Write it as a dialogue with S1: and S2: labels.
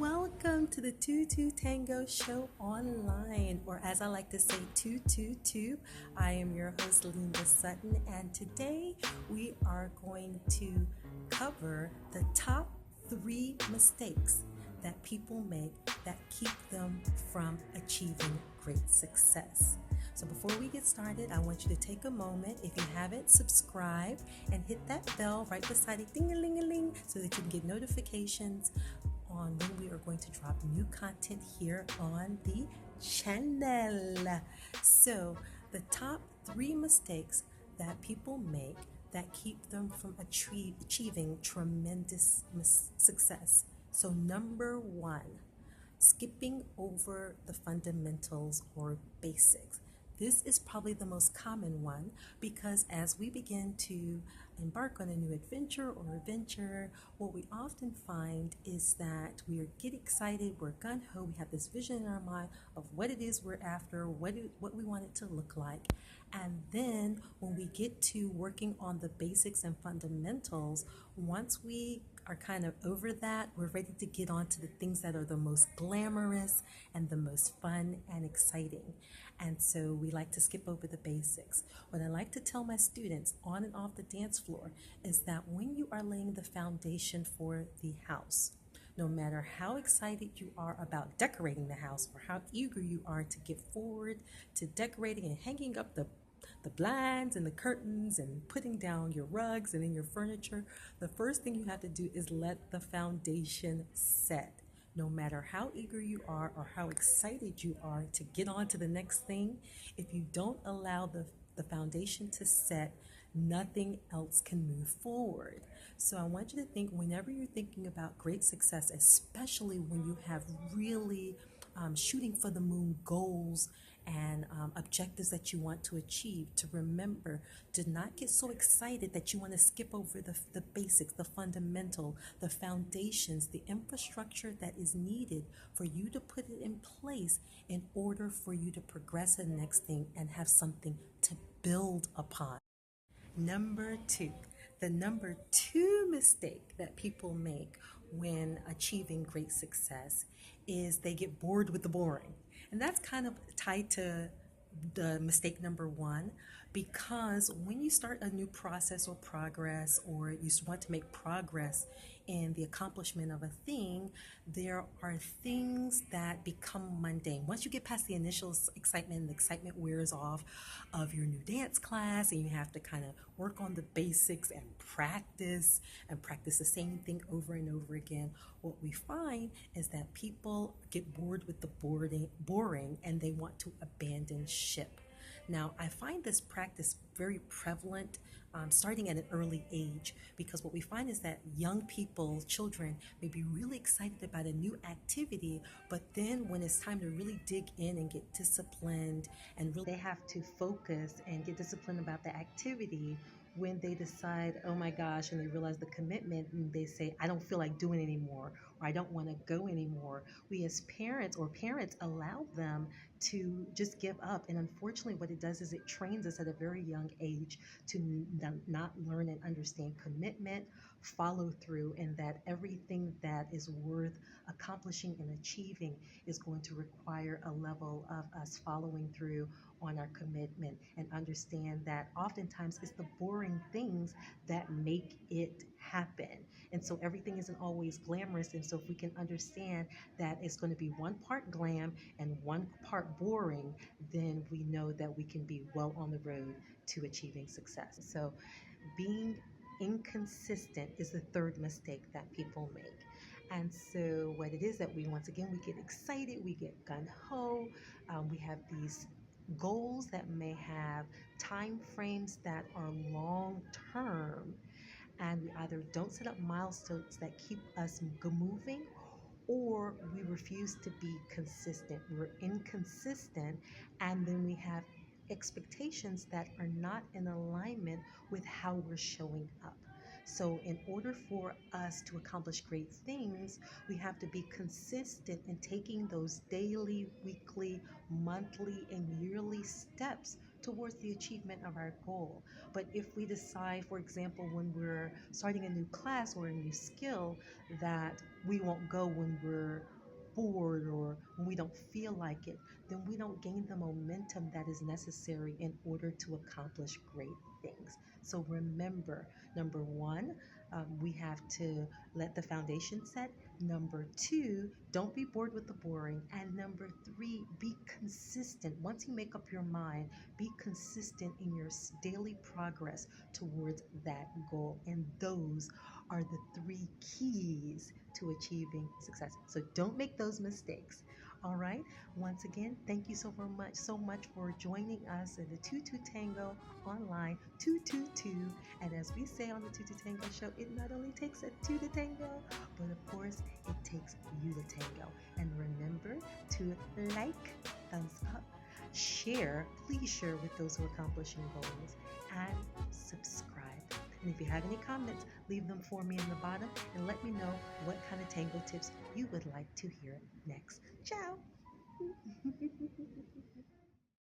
S1: Welcome to the 22 Tango Show online, or as I like to say, 222. I am your host, Linda Sutton, and today we are going to cover the top three mistakes that people make that keep them from achieving great success. So before we get started, I want you to take a moment. If you haven't, subscribe and hit that bell right beside it, ding-a-ling-a-ling, so that you can get notifications on when we are going to drop new content here on the channel. So, the top three mistakes that people make that keep them from achieving tremendous success. So, number one, skipping over the fundamentals or basics. This is probably the most common one because as we begin to embark on a new adventure or venture, what we often find is that we get excited, we're gun ho, we have this vision in our mind of what it is we're after, what we want it to look like. And then when we get to working on the basics and fundamentals, once we are kind of over that, we're ready to get on to the things that are the most glamorous and the most fun and exciting. And so we like to skip over the basics. What I like to tell my students on and off the dance floor is that when you are laying the foundation for the house, no matter how excited you are about decorating the house or how eager you are to get forward to decorating and hanging up the blinds and the curtains and putting down your rugs and in your furniture, the first thing you have to do is let the foundation set. No matter how eager you are or how excited you are to get on to the next thing, if you don't allow the foundation to set, nothing else can move forward. So I want you to think whenever you're thinking about great success, especially when you have really shooting for the moon goals and objectives that you want to achieve, to remember to not get so excited that you want to skip over the basics, the fundamental, the foundations, the infrastructure that is needed for you to put it in place in order for you to progress to the next thing and have something to build upon. Number two, the number two mistake that people make when achieving great success is they get bored with the boring. And that's kind of tied to the mistake number one, because when you start a new process or progress, or you want to make progress in the accomplishment of a thing, there are things that become mundane. Once you get past the initial excitement, the excitement wears off of your new dance class, and you have to kind of work on the basics and practice the same thing over and over again. What we find is that people get bored with the boring and they want to abandon ship. Now, I find this practice very prevalent starting at an early age, because what we find is that young people, children, may be really excited about a new activity, but then when it's time to really dig in and get disciplined and really they have to focus and get disciplined about the activity, when they decide, oh my gosh, and they realize the commitment, and they say, I don't feel like doing it anymore, or I don't want to go anymore. We as parents allow them to just give up. And unfortunately, what it does is it trains us at a very young age to not learn and understand commitment, follow through, and that everything that is worth accomplishing and achieving is going to require a level of us following through on our commitment, and understand that oftentimes it's the boring things that make it happen. And so everything isn't always glamorous. And so if we can understand that it's going to be one part glam and one part boring, then we know that we can be well on the road to achieving success. So being inconsistent is the third mistake that people make. And so, what it is that we, once again, we get excited, we get gun ho, we have these goals that may have time frames that are long term, and we either don't set up milestones that keep us moving, or we refuse to be consistent. We're inconsistent, and then we have expectations that are not in alignment with how we're showing up. So, in order for us to accomplish great things, we have to be consistent in taking those daily, weekly, monthly, and yearly steps towards the achievement of our goal. But if we decide, for example, when we're starting a new class or a new skill, that we won't go when we're bored or when we don't feel like it, then we don't gain the momentum that is necessary in order to accomplish great things. So remember, number one, we have to let the foundation set. Number two, don't be bored with the boring. And number three, be consistent. Once you make up your mind, be consistent in your daily progress towards that goal. And those are the three keys to achieving success. So don't make those mistakes. All right. Once again, thank you so much for joining us in the 22 Tango online 222. And as we say on the 22 Tango show, it not only takes a two to tango, but of course, it takes you to tango. And remember to like, thumbs up, share, please share with those who are accomplishing goals, and subscribe. And if you have any comments, leave them for me in the bottom and let me know what kind of tango tips you would like to hear next. Ciao!